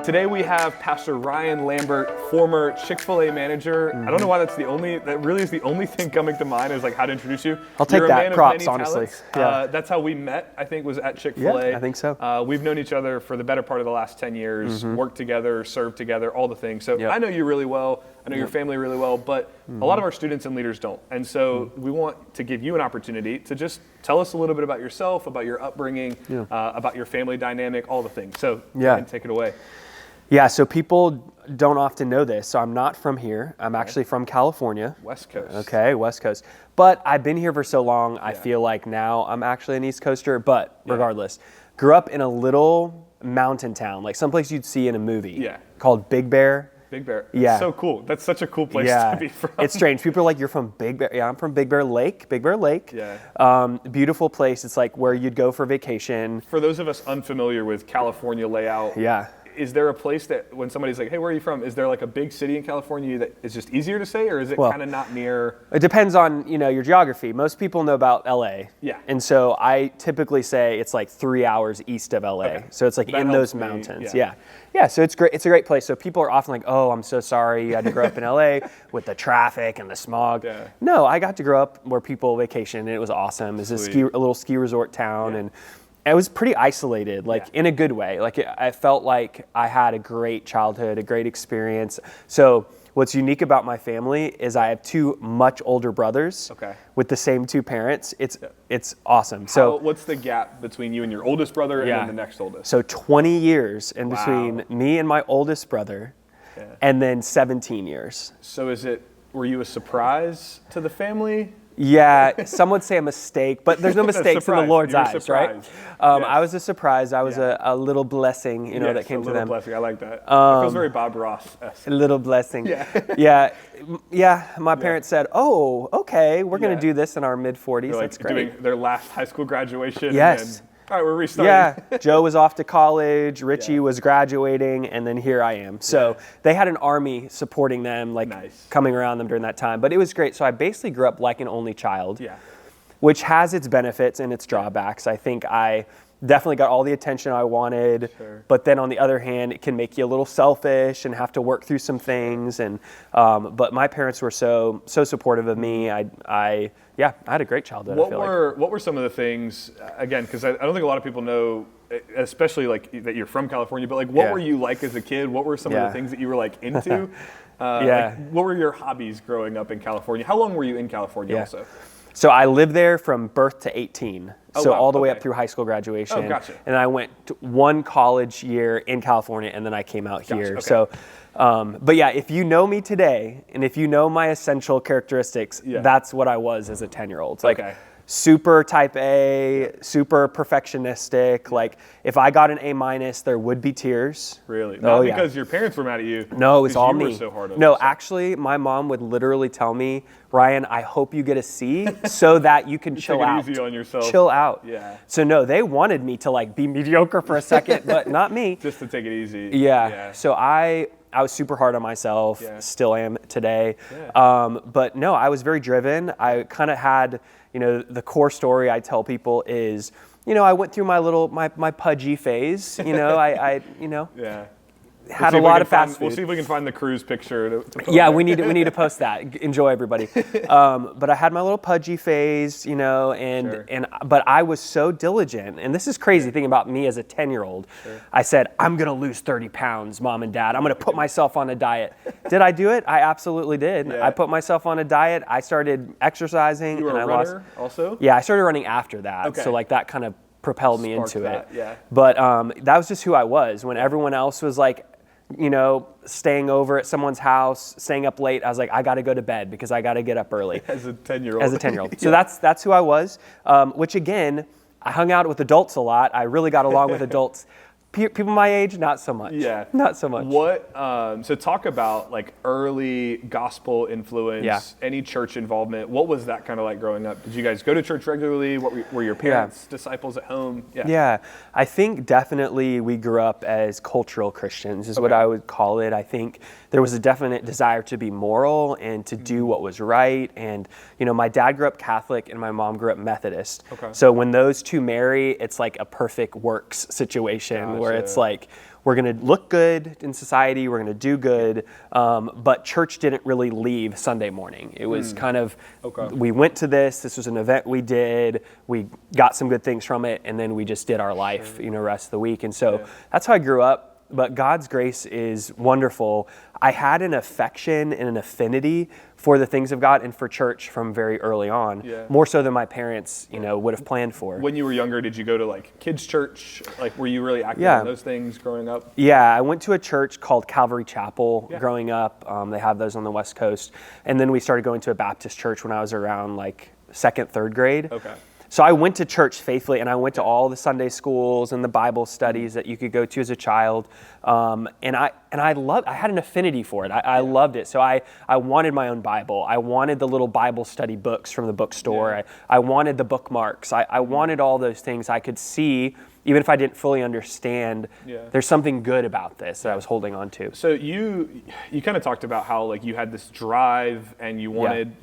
Today we have Pastor Ryan Lambert, former Chick-fil-A manager. I don't know why that really is the only thing coming to mind is like how to introduce you. I'll take You're that. a man Props, of many honestly. talents. That's how we met, I think, was at Chick-fil-A. Yeah, I think so. We've known each other for the better part of the last 10 years, worked together, served together, all the things. So I know you really well. I know your family really well, but a lot of our students and leaders don't. And so we want to give you an opportunity to just tell us a little bit about yourself, about your upbringing, about your family dynamic, all the things. So go ahead and take it away. Yeah, so people don't often know this. So I'm not from here. I'm actually from California. West Coast. Okay, West Coast. But I've been here for so long, I feel like now I'm actually an East Coaster. But regardless, grew up in a little mountain town, like someplace you'd see in a movie called Big Bear. Big Bear. Yeah. That's so cool. That's such a cool place to be from. It's strange. People are like, you're from Big Bear. Yeah, I'm from Big Bear Lake. Big Bear Lake. Yeah. Beautiful place. It's like where you'd go for vacation. For those of us unfamiliar with California layout, is there a place that when somebody's like, hey, where are you from? Is there like a big city in California that is just easier to say, or is it kind of not near? It depends on, your geography. Most people know about LA. Yeah. And so I typically say it's like 3 hours east of LA. Okay. So it's like in those mountains. Yeah. So it's great. It's a great place. So people are often like, oh, I'm so sorry you had to grow up in LA with the traffic and the smog. Yeah. No, I got to grow up where people vacation and it was awesome. It's a little ski resort town and it was pretty isolated, like in a good way. Like I felt like I had a great childhood, a great experience. So what's unique about my family is I have two much older brothers with the same two parents. It's awesome. So what's the gap between you and your oldest brother and then the next oldest? So 20 years in between me and my oldest brother, and then 17 years. So were you a surprise to the family? Yeah, some would say a mistake, but there's no mistakes in the Lord's eyes, right? I was a surprise. I was a little blessing, that came to them. A little blessing. I like that. It feels very Bob Ross-esque. A little blessing. Yeah. My parents said, "Oh, okay, we're going to do this in our mid-40s. Like That's great." Doing their last high school graduation. Yes. All right, we're restarting. Yeah, Joe was off to college, Richie was graduating, and then here I am. So they had an army supporting them, coming around them during that time. But it was great. So I basically grew up like an only child, which has its benefits and its drawbacks. I think I definitely got all the attention I wanted, but then on the other hand, it can make you a little selfish and have to work through some things. And but my parents were so supportive of me. I had a great childhood. What were some of the things, again, because I don't think a lot of people know, especially like that you're from California, but like what were you like as a kid? What were some of the things that you were like into? What were your hobbies growing up in California? How long were you in California also? So I lived there from birth to 18. All the way up through high school graduation. Oh, gotcha. And I went to one college year in California and then I came out here. Okay. So, but yeah, if you know me today and if you know my essential characteristics, that's what I was as a 10-year-old. Super type A, super perfectionistic. Like if I got an A-, there would be tears. Really? Not because your parents were mad at you. No, it's all me. You were so hard on No, yourself. actually, my mom would literally tell me, Ryan, I hope you get a C so that you can chill out. Take it easy on yourself. Chill out. Yeah. So no, they wanted me to be mediocre for a second, but not me. Just to take it easy. Yeah. So I was super hard on myself, still am today. Yeah. But no, I was very driven. I kind of had, the core story I tell people is, I went through my pudgy phase. I had a lot of fast food. We'll see if we can find the cruise picture. We need to post that. Enjoy, everybody. But I had my little pudgy phase, but I was so diligent. And this is crazy thinking about me as a 10-year-old. I said, I'm going to lose 30 pounds, Mom and Dad. I'm going to put myself on a diet. Did I do it? I absolutely did. I put myself on a diet. I started exercising. You were a runner also? Yeah, I started running after that. Okay. So that kind of propelled me into that, it. Yeah. But that was just who I was. When everyone else was staying over at someone's house, staying up late, I was like, I got to go to bed because I got to get up early. As a 10-year-old. So that's who I was, which again, I hung out with adults a lot. I really got along with adults. People my age, not so much. Yeah. Not so much. So talk about early gospel influence, any church involvement. What was that kind of like growing up? Did you guys go to church regularly? What were your parents disciples at home? Yeah. I think definitely we grew up as cultural Christians is what I would call it. I think there was a definite desire to be moral and to do what was right. And, my dad grew up Catholic and my mom grew up Methodist. Okay. So when those two marry, it's like a perfect works situation where it's like, we're going to look good in society, we're going to do good, but church didn't really leave Sunday morning. It was kind of, we went to this was an event we did, we got some good things from it, and then we just did our life, rest of the week. And so that's how I grew up. But God's grace is wonderful. I had an affection and an affinity for the things of God and for church from very early on, more so than my parents, would have planned for. When you were younger, did you go to like kids' church? Like, were you really active in those things growing up? Yeah, I went to a church called Calvary Chapel growing up. They have those on the West Coast. And then we started going to a Baptist church when I was around like 2nd, 3rd grade. Okay. So I went to church faithfully, and I went to all the Sunday schools and the Bible studies that you could go to as a child. And I had an affinity for it. I loved it. So I wanted my own Bible. I wanted the little Bible study books from the bookstore. I wanted the bookmarks. I wanted all those things. I could see, even if I didn't fully understand, there's something good about this that I was holding on to. So you kind of talked about how like you had this drive and you wanted,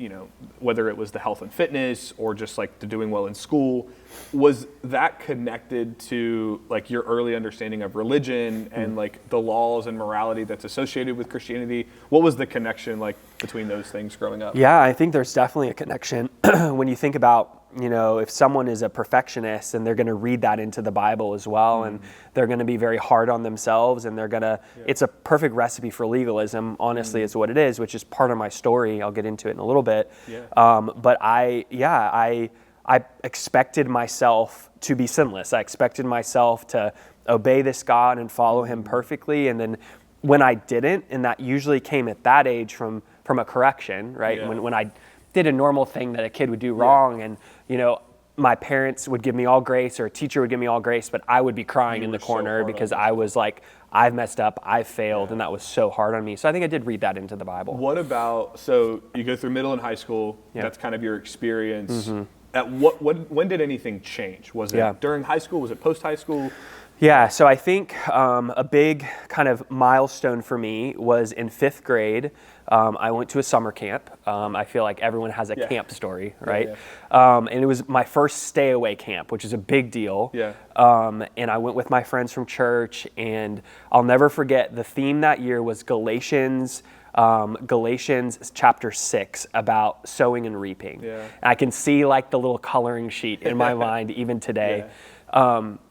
whether it was the health and fitness or just like the doing well in school, was that connected to like your early understanding of religion and like the laws and morality that's associated with Christianity? What was the connection like between those things growing up? Yeah, I think there's definitely a connection when you think about, if someone is a perfectionist, then they're going to read that into the Bible as well, and they're going to be very hard on themselves, and they're going to, it's a perfect recipe for legalism, honestly, is what it is, which is part of my story. I'll get into it in a little bit. But I expected myself to be sinless. I expected myself to obey this God and follow him perfectly, and then when I didn't, and that usually came at that age from a correction, right? When I did a normal thing that a kid would do wrong, and my parents would give me all grace, or a teacher would give me all grace, but I would be crying in the corner because I was like, I've messed up, I've failed, and that was so hard on me. So I think I did read that into the Bible. What about, so you go through middle and high school, that's kind of your experience. At when did anything change? Was it during high school? Was it post high school? Yeah, so I think a big kind of milestone for me was in 5th grade. I went to a summer camp. I feel like everyone has a camp story, right? And it was my first stay away camp, which is a big deal. And I went with my friends from church, and I'll never forget the theme that year was Galatians chapter 6 about sowing and reaping. And I can see like the little coloring sheet in my mind even today.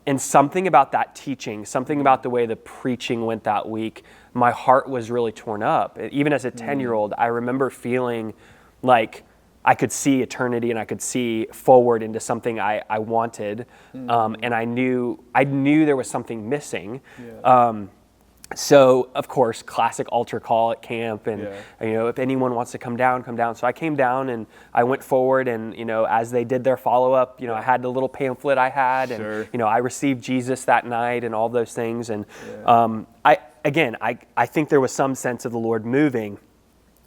And something about that teaching, something about the way the preaching went that week, my heart was really torn up. Even as a 10-year-old, I remember feeling like I could see eternity and I could see forward into something I wanted. And I knew there was something missing. So, of course, classic altar call at camp, and if anyone wants to come down, come down. So I came down and I went forward, and as they did their follow-up, I had the little pamphlet I had, and I received Jesus that night and all those things. And I think there was some sense of the Lord moving,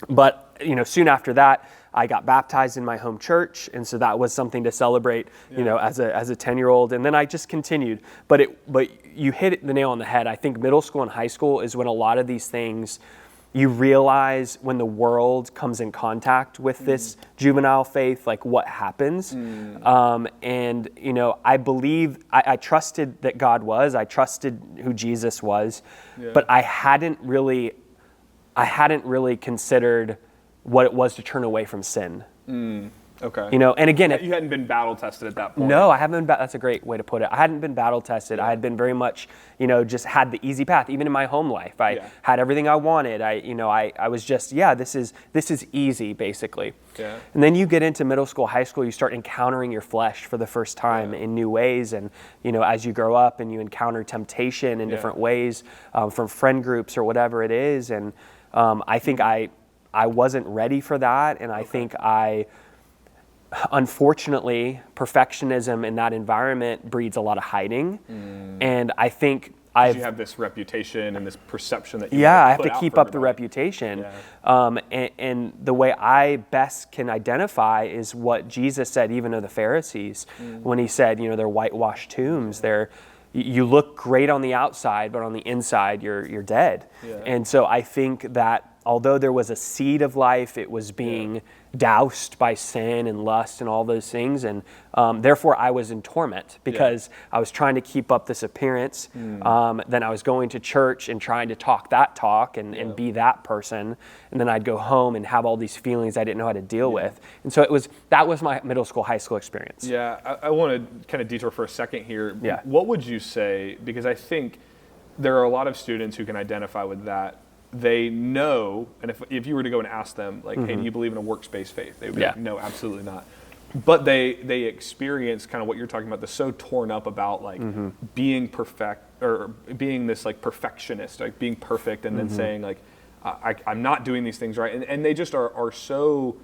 but soon after that, I got baptized in my home church, and so that was something to celebrate, as a 10-year-old. And then I just continued. But you hit the nail on the head. I think middle school and high school is when a lot of these things, you realize when the world comes in contact with this juvenile faith, like what happens. And I believe I trusted that God was. I trusted who Jesus was, but I hadn't really considered what it was to turn away from sin. Okay. And again, you hadn't been battle tested at that point. No, I haven't been. That's a great way to put it. I hadn't been battle tested. I had been very much, just had the easy path. Even in my home life, I had everything I wanted. I was just, this is easy, basically. And then you get into middle school, high school, you start encountering your flesh for the first time in new ways. And as you grow up and you encounter temptation in different ways, from friend groups or whatever it is. And I think I wasn't ready for that, and I think unfortunately, perfectionism in that environment breeds a lot of hiding, and I think you have this reputation and this perception that you I have to keep up the reputation, and the way I best can identify is what Jesus said, even of the Pharisees, when he said, they're whitewashed tombs, you look great on the outside, but on the inside, you're dead, and so I think that although there was a seed of life, it was being doused by sin and lust and all those things. And therefore, I was in torment because I was trying to keep up this appearance. Then I was going to church and trying to talk that talk and be that person. And then I'd go home and have all these feelings I didn't know how to deal with. And so that was my middle school, high school experience. Yeah, I want to kind of detour for a second here. Yeah. What would you say, because I think there are a lot of students who can identify with that. They know, and if you were to go and ask them, like, hey, do you believe in a works-based faith? They would be like, no, absolutely not. But they experience kind of what you're talking about, they're so torn up about like being perfect, or being this like perfectionist, like being perfect, and then saying like, I'm not doing these things right. And they just are so,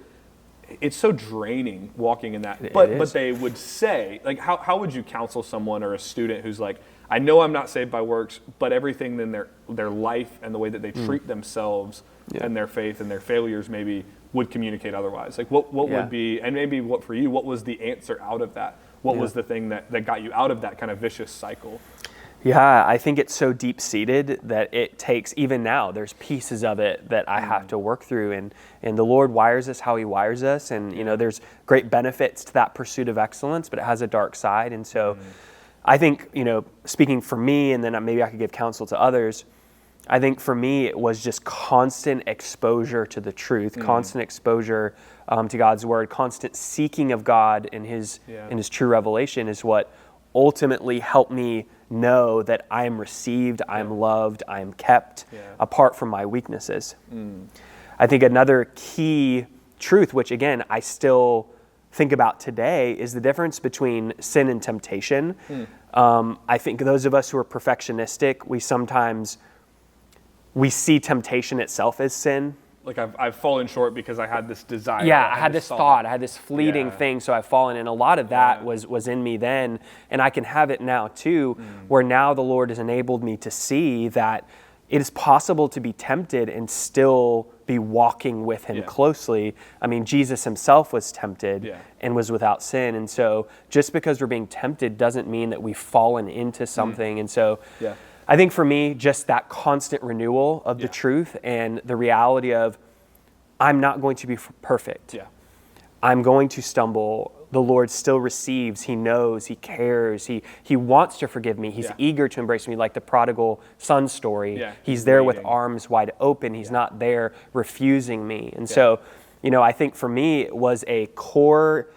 it's so draining walking in that. But they would say, like, how would you counsel someone or a student who's like, I know I'm not saved by works, but everything in their life and the way that they treat themselves and their faith and their failures maybe would communicate otherwise. Like what would be, and maybe what for you, what was the answer out of that? What was the thing that got you out of that kind of vicious cycle? Yeah, I think it's so deep-seated that it takes, even now, there's pieces of it that I have to work through. And the Lord wires us how he wires us. And, you know, there's great benefits to that pursuit of excellence, but it has a dark side. And so I think, you know, speaking for me, and then maybe I could give counsel to others, I think for me it was just constant exposure to the truth, constant exposure to God's word, constant seeking of God in his true revelation is what ultimately helped me know that I am received, I am loved, I am kept apart from my weaknesses. I think another key truth, which again I still think about today, is the difference between sin and temptation. I think those of us who are perfectionistic, we see temptation itself as sin. Like I've fallen short because I had this desire. Yeah, I had this thought, I had this fleeting thing, so I've fallen. And a lot of that was in me then, and I can have it now too, where now the Lord has enabled me to see that it is possible to be tempted and still be walking with him closely. I mean, Jesus himself was tempted and was without sin. And so just because we're being tempted doesn't mean that we've fallen into something. And so I think for me, just that constant renewal of the truth and the reality of I'm not going to be perfect. I'm going to stumble. The Lord still receives. He knows. He cares. He wants to forgive me. He's eager to embrace me, like the prodigal son story. He's there with arms wide open. He's not there refusing me. And so, you know, I think for me, it was a core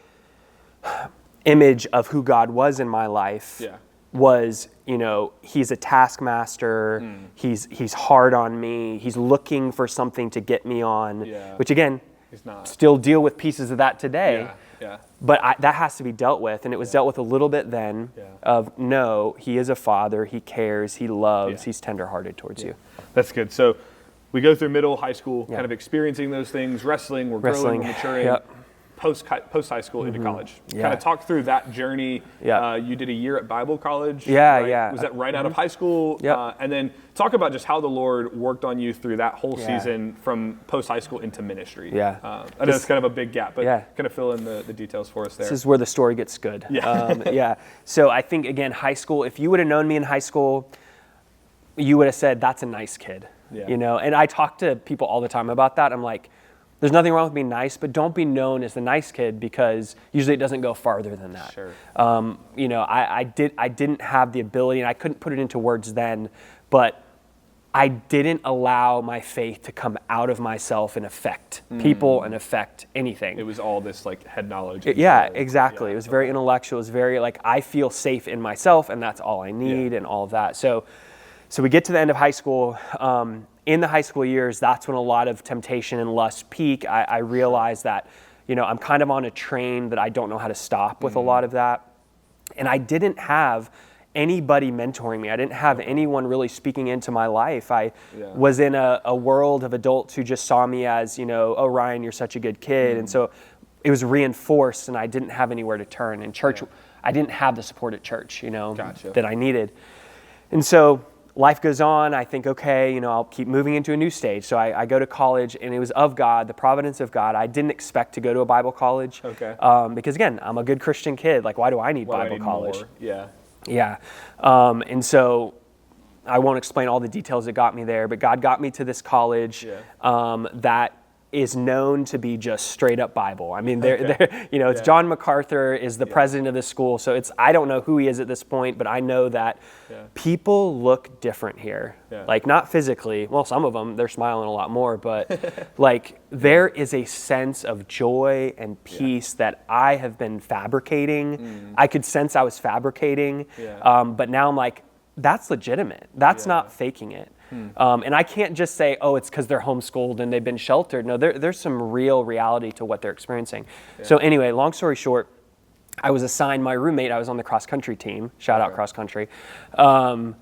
image of who God was in my life. Was, you know, he's a taskmaster. He's hard on me. He's looking for something to get me on, which again, he's not. Still deal with pieces of that today. But that has to be dealt with, and it was dealt with a little bit then of, no, he is a father, he cares, he loves, he's tenderhearted towards you. That's good. So we go through middle, high school, kind of experiencing those things, wrestling, we're growing, we're maturing, post high school into college. Kind of talk through that journey. You did a year at Bible college. Right? Was that right out of high school? And then talk about just how the Lord worked on you through that whole season from post high school into ministry. I know it's kind of a big gap, but kind of fill in the details for us there. This is where the story gets good. So I think, again, high school, if you would have known me in high school, you would have said, that's a nice kid. You know, and I talk to people all the time about that. I'm like, there's nothing wrong with being nice, but don't be known as the nice kid, because usually it doesn't go farther than that. You know, I didn't have the ability, and I couldn't put it into words then, but I didn't allow my faith to come out of myself and affect people and affect anything. It was all this like head knowledge. Exactly. It was very intellectual. It was very like, I feel safe in myself, and that's all I need, and all of that. So we get to the end of high school. In the high school years, that's when a lot of temptation and lust peak. I realized that, you know, I'm kind of on a train that I don't know how to stop with a lot of that. And I didn't have anybody mentoring me. I didn't have anyone really speaking into my life. I was in a world of adults who just saw me as, you know, oh, Ryan, you're such a good kid. And so it was reinforced, and I didn't have anywhere to turn. And church, I didn't have the support at church, you know, that I needed. And so life goes on. I think, okay, you know, I'll keep moving into a new stage. So I go to college, and it was of God, the providence of God. I didn't expect to go to a Bible college. Because again, I'm a good Christian kid. Like, why do I need Bible college? More? And so I won't explain all the details that got me there, but God got me to this college that is known to be just straight up Bible. I mean, it's John MacArthur is the president of this school, so I don't know who he is at this point, but I know that people look different here. Like, not physically, well, some of them, they're smiling a lot more, but like, there is a sense of joy and peace that I have been fabricating. I could sense I was fabricating, but now I'm like, that's legitimate. That's not faking it. And I can't just say, oh, it's because they're homeschooled and they've been sheltered. No, there's some real reality to what they're experiencing. So anyway, long story short, I was assigned my roommate. I was on the cross country team. Shout out cross country. Not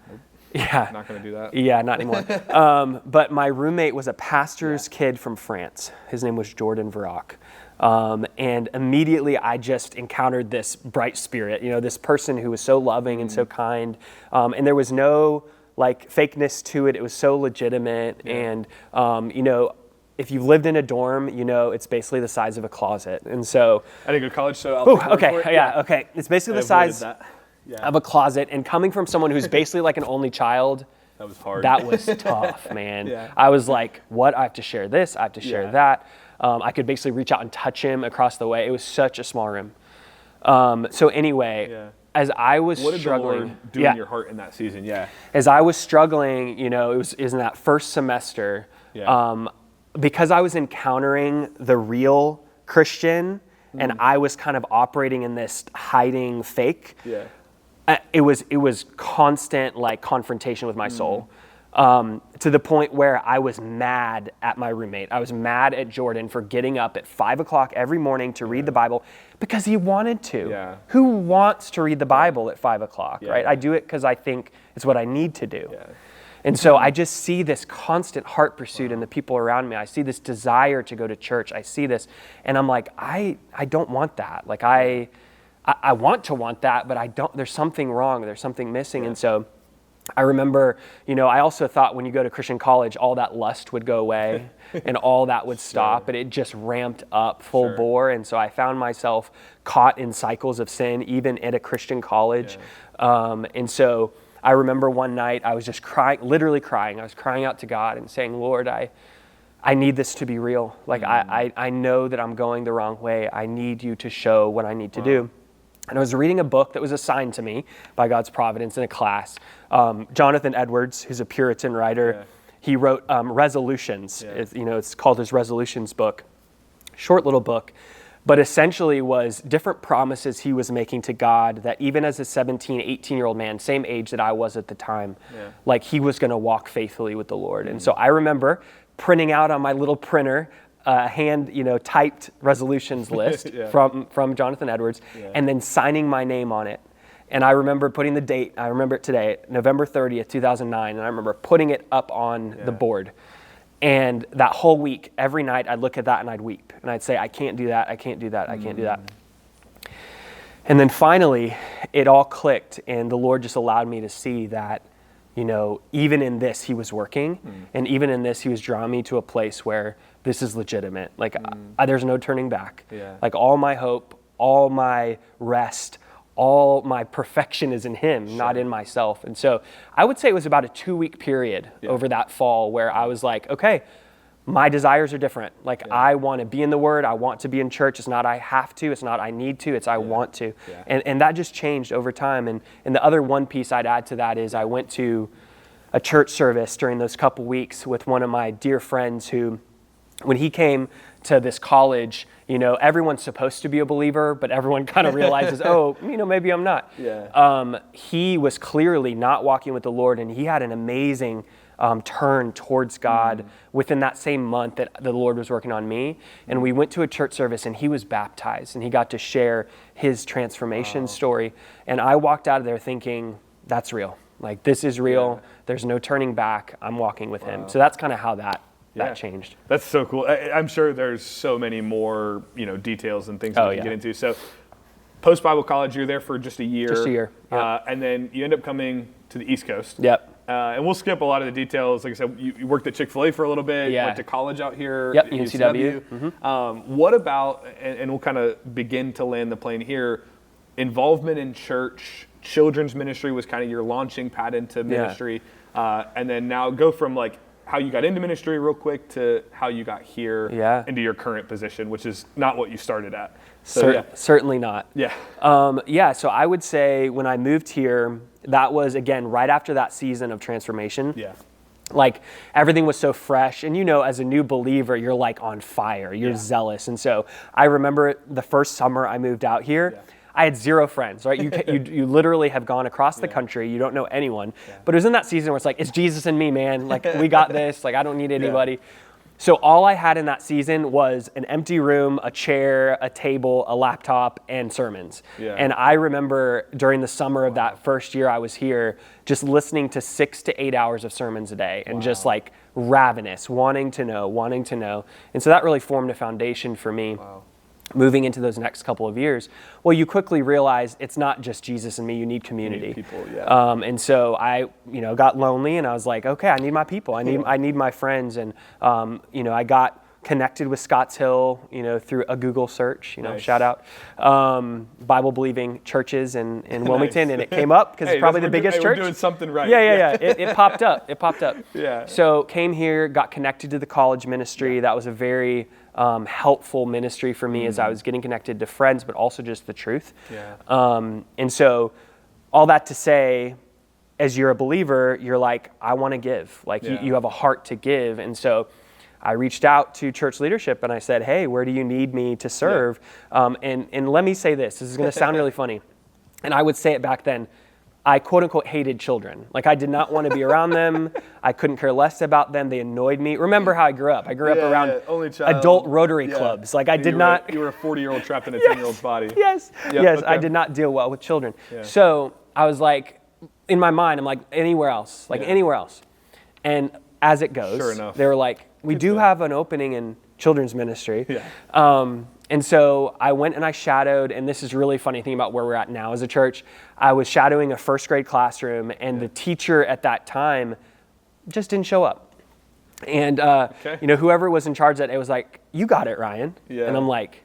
going to do that. Yeah, not anymore. But my roommate was a pastor's kid from France. His name was Jordan Verac. And immediately I just encountered this bright spirit, this person who was so loving and so kind. And there was no like fakeness to it. It was so legitimate. And, if you've lived in a dorm, it's basically the size of a closet. And so I didn't go to college, so I'll okay. It's basically the size of a closet. And coming from someone who's basically like an only child, that was hard. That was tough, man. I was like, what? I have to share this. I have to share that. I could basically reach out and touch him across the way. It was such a small room. So anyway, as I was struggling, what did the Lord do in your heart in that season? As I was struggling, it was in that first semester, because I was encountering the real Christian and I was kind of operating in this hiding fake. It was constant like confrontation with my soul. To the point where I was mad at my roommate. I was mad at Jordan for getting up at 5 o'clock every morning to read the Bible because he wanted to. Who wants to read the Bible at 5 o'clock, right? I do it because I think it's what I need to do. And so I just see this constant heart pursuit in the people around me. I see this desire to go to church. I see this, and I'm like, I don't want that. Like I want to want that, but I don't. There's something wrong. There's something missing, and so. I remember, I also thought when you go to Christian college, all that lust would go away and all that would stop, but it just ramped up full bore. And so I found myself caught in cycles of sin, even at a Christian college. And so I remember one night I was just crying, literally crying. I was crying out to God and saying, Lord, I need this to be real. Like I know that I'm going the wrong way. I need you to show what I need to do. And I was reading a book that was assigned to me by God's providence in a class. Jonathan Edwards, who's a Puritan writer, he wrote Resolutions. It's called his Resolutions book. Short little book, but essentially was different promises he was making to God that even as a 17, 18-year-old man, same age that I was at the time, like he was going to walk faithfully with the Lord. And so I remember printing out on my little printer hand, typed resolutions list from Jonathan Edwards, and then signing my name on it. And I remember putting the date, I remember it today, November 30th, 2009, and I remember putting it up on the board. And that whole week, every night, I'd look at that and I'd weep. And I'd say, I can't do that, I can't do that, I can't do that. And then finally, it all clicked, and the Lord just allowed me to see that, even in this, he was working, and even in this, he was drawing me to a place where this is legitimate. Like, there's no turning back. Like, all my hope, all my rest, all my perfection is in him, not in myself. And so I would say it was about a 2-week period over that fall where I was like, okay, my desires are different. Like, I want to be in the Word. I want to be in church. It's not I have to. It's not I need to. It's I want to. And that just changed over time. And the other one piece I'd add to that is I went to a church service during those couple weeks with one of my dear friends who, when he came to this college, everyone's supposed to be a believer, but everyone kind of realizes, maybe I'm not. He was clearly not walking with the Lord, and he had an amazing turn towards God within that same month that the Lord was working on me. And we went to a church service, and he was baptized, and he got to share his transformation story. And I walked out of there thinking, that's real. Like, this is real. There's no turning back. I'm walking with him. So that's kind of how that changed. That's so cool. I'm sure there's so many more, details and things we can get into. So post-Bible college, you're there for just a year. Just a year. And then you end up coming to the East Coast. And we'll skip a lot of the details. Like I said, you worked at Chick-fil-A for a little bit, went to college out here. UNCW. What about, and we'll kind of begin to land the plane here, involvement in church, children's ministry was kind of your launching pad into ministry. and then now go from like how you got into ministry real quick to how you got here into your current position, which is not what you started at. So, certainly not. Yeah. So I would say when I moved here, that was, again, right after that season of transformation. Yeah. Like everything was so fresh, and as a new believer, you're like on fire, you're zealous. And so I remember the first summer I moved out here, I had zero friends, right? You literally have gone across the country, you don't know anyone, but it was in that season where it's like, it's Jesus and me, man. Like we got this, like I don't need anybody. So all I had in that season was an empty room, a chair, a table, a laptop, and sermons. And I remember during the summer of that first year I was here, just listening to 6 to 8 hours of sermons a day and just like ravenous, wanting to know. And so that really formed a foundation for me. Moving into those next couple of years, well, you quickly realize it's not just Jesus and me, you need community. You need people, and so I, got lonely, and I was like, okay, I need my people. I need my friends. And, I got connected with Scotts Hill, through a Google search, nice. Shout out, Bible-believing churches in Wilmington. And it came up because it's probably the biggest church. We're doing something right. Yeah. It popped up. Yeah. So came here, got connected to the college ministry. That was a very helpful ministry for me as I was getting connected to friends, but also just the truth. And so all that to say, as you're a believer, you're like, I want to give. Like you have a heart to give. And so I reached out to church leadership and I said, hey, where do you need me to serve? And let me say this is going to sound really funny. And I would say it back then. I quote unquote hated children. Like I did not want to be around them. I couldn't care less about them. They annoyed me. Remember how I grew up. I grew up around adult Rotary clubs. Like I did not. You were a 40-year-old trapped in a 10-year-old's body. Yes. Okay. I did not deal well with children. So I was like, in my mind, I'm like, anywhere else. And as it goes, sure enough, they were like, we do have an opening in children's ministry. And so I went and I shadowed, and this is really funny thing about where we're at now as a church. I was shadowing a first grade classroom, and the teacher at that time just didn't show up. And whoever was in charge that day was like, you got it, Ryan. And I'm like,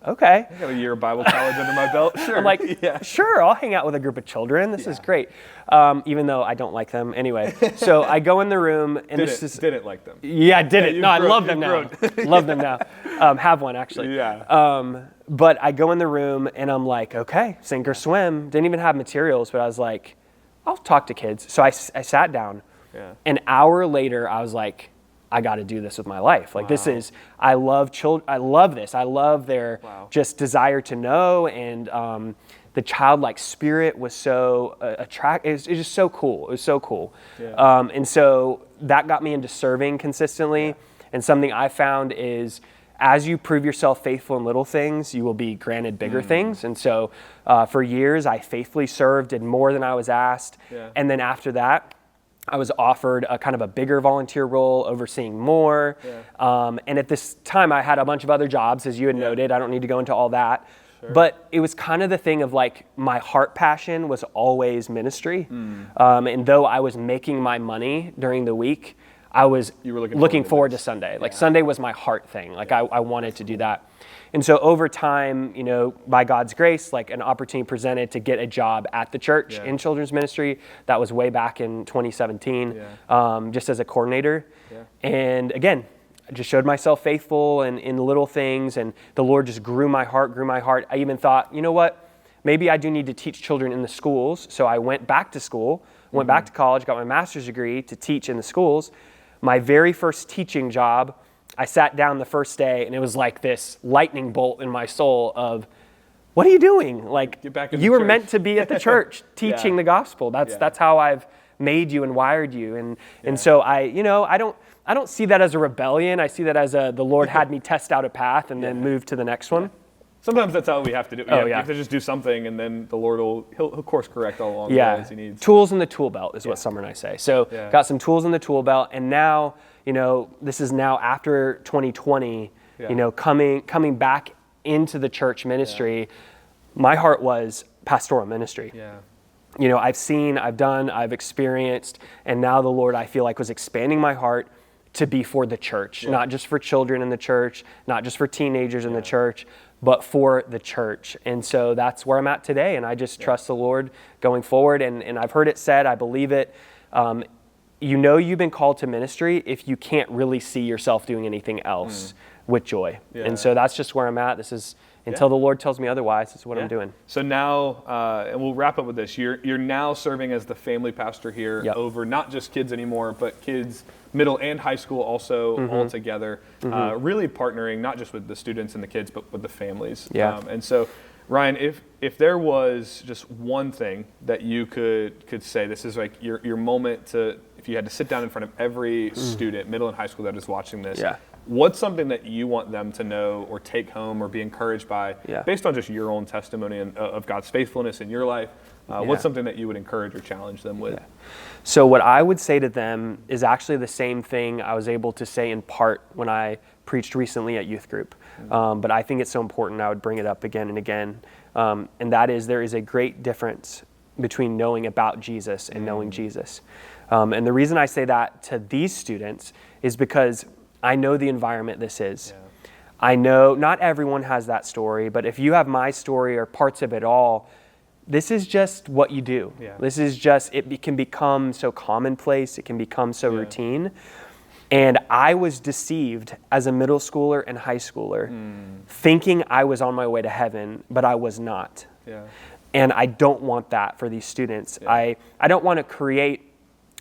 okay. I got a year of Bible college under my belt. Sure. I'm like, sure, I'll hang out with a group of children. This is great. Even though I don't like them. Anyway, so I go in the room and didn't like them. Yeah, I didn't. No, I love them now. Love them now. Have one actually. But I go in the room and I'm like, okay, sink or swim. Didn't even have materials, but I was like, I'll talk to kids. So I sat down. An hour later, I was like, I got to do this with my life. Like this is, I love children. I love this. I love their just desire to know. And the childlike spirit was so attractive. It was just so cool. It was so cool. And so that got me into serving consistently. And something I found is as you prove yourself faithful in little things, you will be granted bigger things. And so for years, I faithfully served, did more than I was asked. And then after that, I was offered a kind of a bigger volunteer role, overseeing more. And at this time, I had a bunch of other jobs, as you had noted. I don't need to go into all that. But it was kind of the thing of like my heart passion was always ministry. And though I was making my money during the week, I was looking forward to Sunday. Like Sunday was my heart thing. Like I wanted to do that. And so over time, by God's grace, like an opportunity presented to get a job at the church in children's ministry. That was way back in 2017, just as a coordinator. And again, I just showed myself faithful and in little things, and the Lord just grew my heart. I even thought, you know what? Maybe I do need to teach children in the schools. So I went back to school, went back to college, got my master's degree to teach in the schools. My very first teaching job, I sat down the first day and it was like this lightning bolt in my soul of, what are you doing? Like you were meant to be at the church teaching the gospel. That's how I've made you and wired you. And so I don't see that as a rebellion. I see that as the Lord had me test out a path and then move to the next one. Sometimes that's how we have to do it. You have to just do something, and then the Lord he'll course correct all along as he needs. Tools in the tool belt is what Summer and I say. So got some tools in the tool belt, and now, this is now after 2020, coming back into the church ministry, my heart was pastoral ministry. I've seen, I've done, I've experienced, and now the Lord, I feel like, was expanding my heart to be for the church, not just for children in the church, not just for teenagers in the church, but for the church. And so that's where I'm at today, and I just trust the Lord going forward. And I've heard it said, I believe it, you've been called to ministry if you can't really see yourself doing anything else with joy. Yeah. And so that's just where I'm at. This is until the Lord tells me otherwise. This is what I'm doing. So now, and we'll wrap up with this. You're now serving as the family pastor here over not just kids anymore, but kids middle and high school also all together. Really partnering not just with the students and the kids, but with the families. Yeah. And so, Ryan, if there was just one thing that you could say, this is like your moment to, if you had to sit down in front of every student, middle and high school that is watching this, what's something that you want them to know or take home or be encouraged by based on just your own testimony and, of God's faithfulness in your life? What's something that you would encourage or challenge them with? So what I would say to them is actually the same thing I was able to say in part when I preached recently at youth group. But I think it's so important I would bring it up again and again. And that is, there is a great difference between knowing about Jesus and knowing Jesus. And the reason I say that to these students is because I know the environment this is. I know not everyone has that story, but if you have my story or parts of it all, this is just what you do. This is just, it can become so commonplace, it can become so routine. And I was deceived as a middle schooler and high schooler, thinking I was on my way to heaven, but I was not. And I don't want that for these students. I don't want to create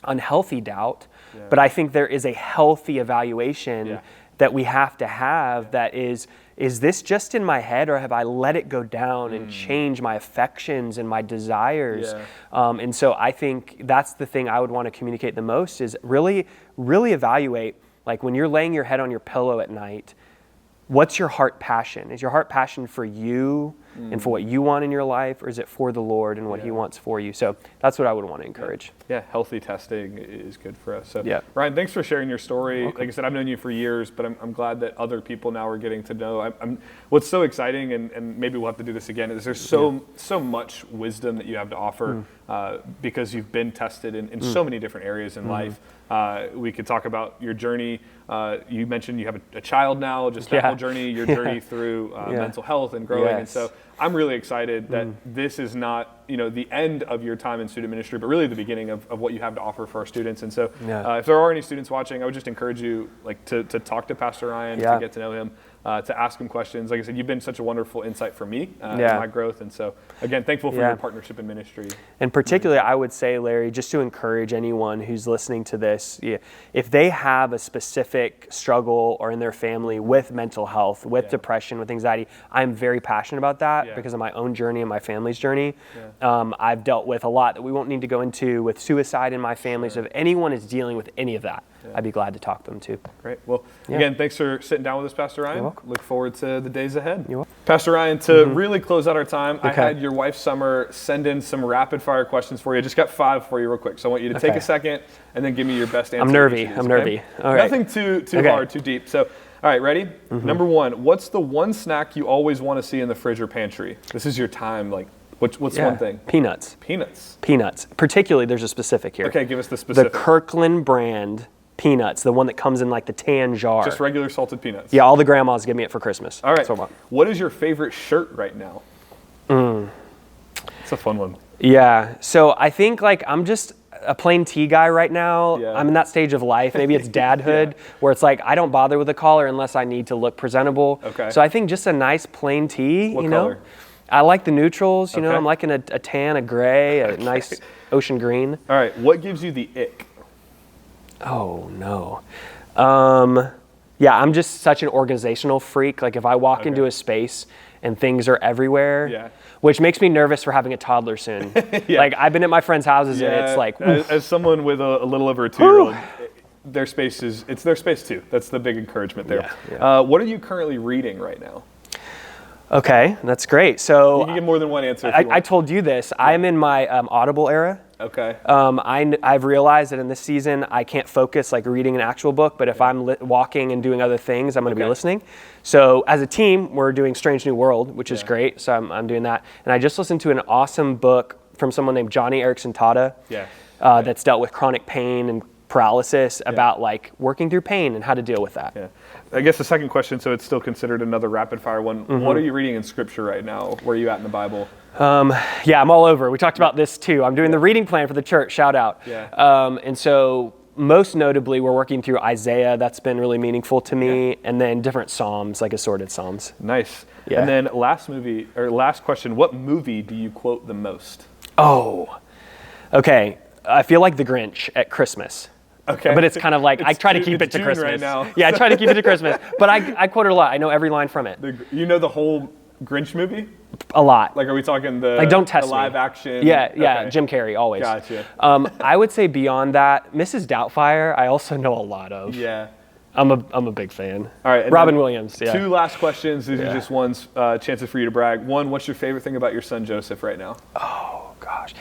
unhealthy doubt, but I think there is a healthy evaluation that we have to have that is this just in my head, or have I let it go down and change my affections and my desires? And so I think that's the thing I would want to communicate the most is really evaluate, like when you're laying your head on your pillow at night, what's your heart passion? Is your heart passion for you and for what you want in your life, or is it for the Lord and what He wants for you? So that's what I would want to encourage. Healthy testing is good for us. So Ryan, thanks for sharing your story. Like I said, I've known you for years, but I'm glad that other people now are getting to know. What's so exciting, and maybe we'll have to do this again, is there's so much wisdom that you have to offer because you've been tested in so many different areas in life. We could talk about your journey. You mentioned you have a child now, just that whole journey, your journey through mental health and growing. And so I'm really excited that this is not, the end of your time in student ministry, but really the beginning of what you have to offer for our students. And so if there are any students watching, I would just encourage you to talk to Pastor Ryan, to get to know him, to ask him questions. Like I said, you've been such a wonderful insight for me in my growth. And so, again, thankful for your partnership in ministry. And particularly, I would say, Larry, just to encourage anyone who's listening to this, if they have a specific struggle or in their family with mental health, with depression, with anxiety, I'm very passionate about that because of my own journey and my family's journey. I've dealt with a lot that we won't need to go into with suicide in my family. So if anyone is dealing with any of that, I'd be glad to talk to them too. Great. Well, again, thanks for sitting down with us, Pastor Ryan. You're welcome. Look forward to the days ahead. You're welcome. Pastor Ryan, to really close out our time, I had your wife, Summer, send in some rapid fire questions for you. I just got 5 for you real quick. So I want you to take a second and then give me your best answer. I'm nervy. All right. Nothing too hard, too deep. So, all right, ready? Number 1, what's the one snack you always want to see in the fridge or pantry? This is your time, what's one thing? Peanuts. Peanuts. Particularly, there's a specific here. Okay, give us the specific. The Kirkland brand peanuts, the one that comes in like the tan jar. Just regular salted peanuts. Yeah, all the grandmas give me it for Christmas. All right. What is your favorite shirt right now? It's a fun one. Yeah. So I think I'm just a plain tee guy right now. I'm in that stage of life. Maybe it's dadhood where it's like I don't bother with a collar unless I need to look presentable. Okay. So I think just a nice plain tee. What color? I like the neutrals. I'm liking a tan, a gray, a nice ocean green. All right. What gives you the ick? Oh, no. I'm just such an organizational freak. Like if I walk into a space and things are everywhere, which makes me nervous for having a toddler soon. Like I've been at my friends' houses and it's like, as someone with a little over a 2-year-old, it's their space too. That's the big encouragement there. What are you currently reading right now? Okay, that's great. So you can give more than one answer. I told you this. I'm in my Audible era. Okay. I've realized that in this season I can't focus like reading an actual book, but if I'm walking and doing other things, I'm going to be listening. So as a team, we're doing Strange New World, which is great. So I'm doing that, and I just listened to an awesome book from someone named Johnny Erickson Tata. That's dealt with chronic pain and paralysis about like working through pain and how to deal with that. I guess the second question, so it's still considered another rapid fire one. What are you reading in Scripture right now? Where are you at in the Bible? I'm all over. We talked about this too. I'm doing the reading plan for the church. Shout out. And so most notably, we're working through Isaiah. That's been really meaningful to me. And then different Psalms, like assorted Psalms. Nice. Yeah. And then last question, what movie do you quote the most? Oh, okay. I feel like The Grinch at Christmas. Okay. But it's kind of like, I try to keep it to June Christmas. right now. Yeah, I try to keep it to Christmas. But I quote it a lot. I know every line from it. You know the whole Grinch movie? A lot. Like, are we talking don't test the live me. action? Yeah, Okay. Jim Carrey, always. Gotcha. I would say beyond that, Mrs. Doubtfire, I also know a lot of. Yeah. I'm a big fan. All right. Robin Williams, yeah. 2 last questions. These are just ones, chances for you to brag. 1, what's your favorite thing about your son, Joseph, right now? Oh, gosh.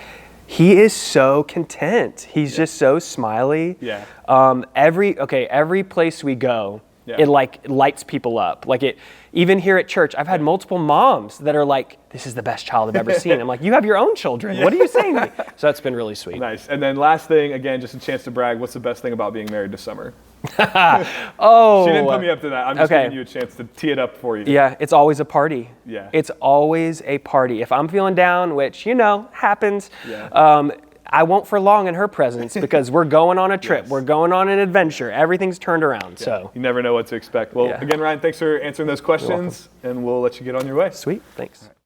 He is so content. He's just so smiley. Yeah. Every place we go, it like lights people up. Even here at church, I've had multiple moms that are like, this is the best child I've ever seen. I'm like, you have your own children. What are you saying to me? So that's been really sweet. Nice. And then last thing, again, just a chance to brag. What's the best thing about being married to Summer? Oh. She didn't put me up to that. I'm just giving you a chance to tee it up for you. Yeah, it's always a party. Yeah. It's always a party. If I'm feeling down, which, happens, I won't for long in her presence because we're going on a trip. We're going on an adventure. Everything's turned around. So you never know what to expect. Well, again, Ryan, thanks for answering those questions, and we'll let you get on your way. Sweet. Thanks.